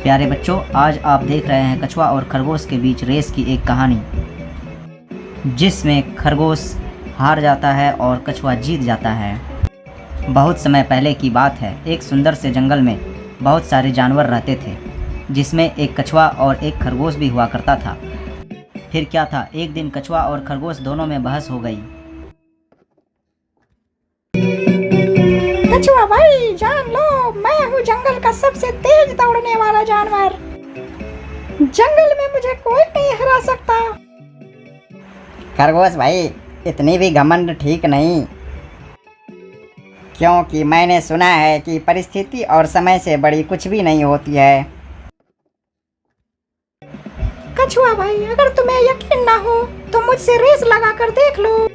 प्यारे बच्चों, आज आप देख रहे हैं कछुआ और खरगोश के बीच रेस की एक कहानी, जिसमें खरगोश हार जाता है और कछुआ जीत जाता है। बहुत समय पहले की बात है। एक सुंदर से जंगल में बहुत सारे जानवर रहते थे, जिसमें एक कछुआ और एक खरगोश भी हुआ करता था। फिर क्या था, एक दिन कछुआ और खरगोश दोनों में बहस हो गई। कछुआ भाई, जान लो, मैं हूँ जंगल का सबसे तेज दौड़ने वाला जानवर। जंगल में मुझे कोई नहीं हरा सकता। खरगोश भाई, इतनी भी घमंड ठीक नहीं, क्योंकि मैंने सुना है कि परिस्थिति और समय से बड़ी कुछ भी नहीं होती है। कछुआ भाई, अगर तुम्हें यकीन ना हो तो मुझसे रेस लगा कर देख लो।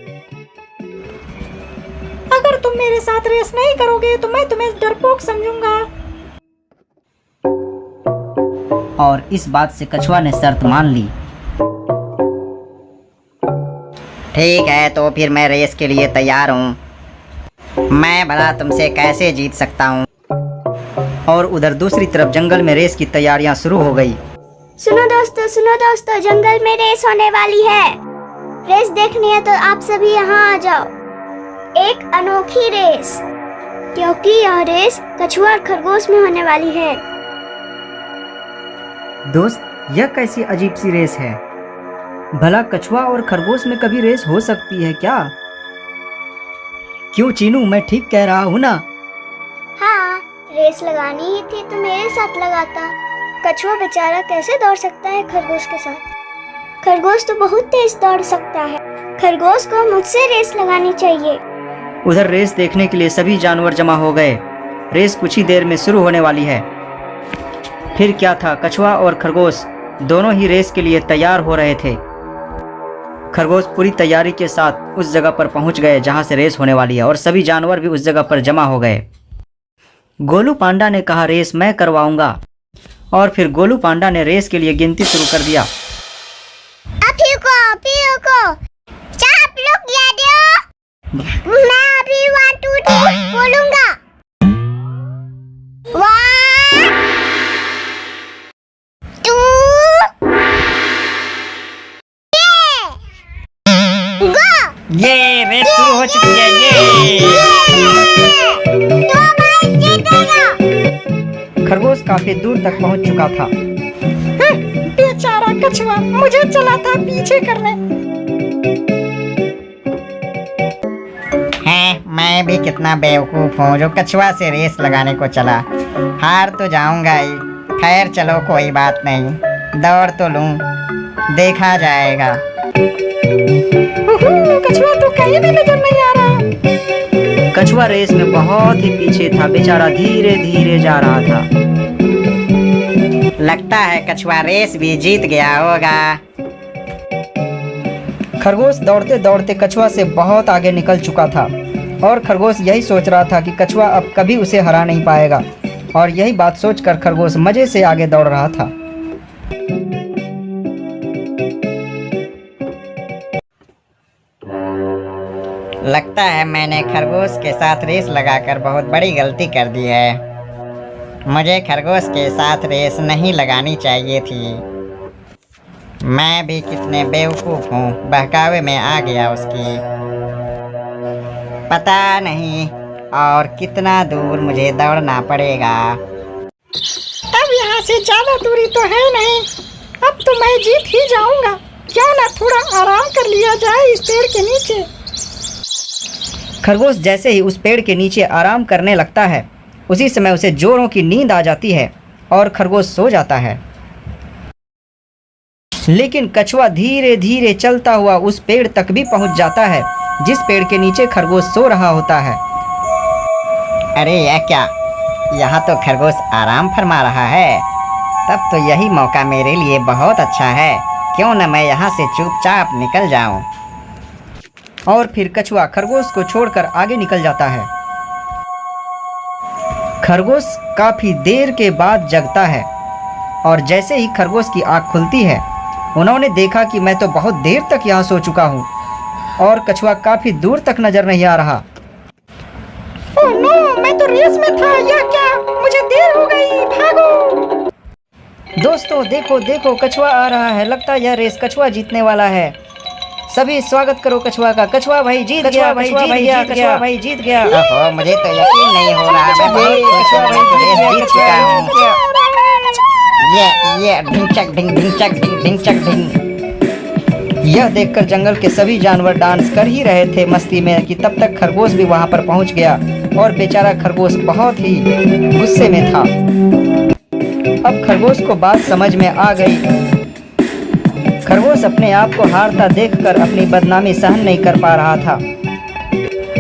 अगर तुम मेरे साथ रेस नहीं करोगे तो मैं तुम्हें डरपोक समझूंगा। और इस बात से कछुआ ने शर्त मान ली। ठीक है, तो फिर मैं रेस के लिए तैयार हूँ। मैं भला तुमसे कैसे जीत सकता हूँ। और उधर दूसरी तरफ जंगल में रेस की तैयारियां शुरू हो गई। सुनो दोस्तों, जंगल में रेस होने वाली है। रेस देखनी है तो आप सभी यहाँ आ जाओ। एक अनोखी रेस, क्योंकि यह रेस कछुआ और खरगोश में होने वाली है। दोस्त, यह कैसी अजीब सी रेस है। भला कछुआ और खरगोश में कभी रेस हो सकती है क्या? क्यों चीनू, मैं ठीक कह रहा हूँ ना? हाँ, रेस लगानी ही थी तो मेरे साथ लगाता। कछुआ बेचारा कैसे दौड़ सकता है खरगोश के साथ। खरगोश तो बहुत तेज दौड़ सकता है। खरगोश को मुझसे रेस लगानी चाहिए। उधर रेस देखने के लिए सभी जानवर जमा हो गए। रेस कुछ ही देर में शुरू होने वाली है। फिर क्या था, कछुआ और खरगोश दोनों ही रेस के लिए तैयार हो रहे थे। खरगोश पूरी तैयारी के साथ उस जगह पर पहुंच गए जहां से रेस होने वाली है, और सभी जानवर भी उस जगह पर जमा हो गए। गोलू पांडा ने कहा, रेस मैं करवाऊंगा। और फिर गोलू पांडा ने रेस के लिए गिनती शुरू कर दिया। आप लोग याद हो? मैं अभी 1 2 3 बोलूंगा। 1 2 गो। ये रेस शुरू हो चुकी है। खरगोश काफी दूर तक पहुंच चुका था। बेचारा कछुआ मुझे चला था पीछे करने। मैं भी कितना बेवकूफ हूँ जो कछुआ से रेस लगाने को चला। हार तो जाऊंगा ही। खैर चलो, कोई बात नहीं, दौड़ तो लूं, देखा जाएगा। कछुआ तो कहीं भी नजर नहीं आ रहा। कछुआ रेस में बहुत ही पीछे था। बेचारा धीरे धीरे जा रहा था। लगता है कछुआ रेस भी जीत गया होगा। खरगोश दौड़ते दौड़ते कछुआ से बहुत आगे निकल चुका था, और खरगोश यही सोच रहा था कि कछुआ अब कभी उसे हरा नहीं पाएगा। और यही बात सोचकर खरगोश मजे से आगे दौड़ रहा था। लगता है मैंने खरगोश के साथ रेस लगाकर बहुत बड़ी गलती कर दी है। मुझे खरगोश के साथ रेस नहीं लगानी चाहिए थी। मैं भी कितने बेवकूफ हूँ, बहकावे में आ गया उसकी। पता नहीं और कितना दूर मुझे दौड़ना पड़ेगा। अब यहाँ से ज्यादा दूरी तो है नहीं। अब तो मैं जीत ही जाऊंगा। क्यों ना थोड़ा आराम कर लिया जाए इस पेड़ के नीचे। खरगोश जैसे ही उस पेड़ के नीचे आराम करने लगता है, उसी समय उसे जोरों की नींद आ जाती है और खरगोश सो जाता है। लेकिन कछुआ धीरे धीरे चलता हुआ उस पेड़ तक भी पहुंच जाता है जिस पेड़ के नीचे खरगोश सो रहा होता है। अरे यह क्या, यहाँ तो खरगोश आराम फरमा रहा है। तब तो यही मौका मेरे लिए बहुत अच्छा है। क्यों न मैं यहाँ से चुपचाप निकल जाऊँ। और फिर कछुआ खरगोश को छोड़कर आगे निकल जाता है। खरगोश काफी देर के बाद जगता है, और जैसे ही खरगोश की आँख खुलती है, उन्होंने देखा कि मैं तो बहुत देर तक यहाँ सो चुका हूँ, और कछुआ काफी दूर तक नजर नहीं आ रहा। ओह नो, मैं तो रेस में था। यह क्या, मुझे देर हो गई, भागो। दोस्तों देखो देखो, कछुआ आ रहा है। लगता है यह रेस कछुआ जीतने वाला है। सभी स्वागत करो कछुआ का। कछुआ भाई जीत गया, कछुआ भाई जीत गया। ओहो, मुझे तो यकीन नहीं हो रहा। मैं बहुत खुश हूँ, मैं तो रेस जीत चुका हूँ। ये ढिंचक ढिंग ढिंचक ढिंग ढिंचक ढिंग। यह देखकर जंगल के सभी जानवर डांस कर ही रहे थे मस्ती में कि तब तक खरगोश भी वहां पर पहुंच गया और बेचारा खरगोश बहुत ही गुस्से में था। अब खरगोश को बात समझ में आ गई। खरगोश अपने आप को हारता देखकर अपनी बदनामी सहन नहीं कर पा रहा था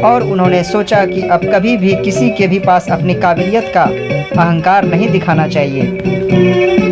और उन्होंने सोचा कि अब कभी भी किसी के भी पास अपनी काबिलियत का अहंकार नहीं दिखाना चाहिए।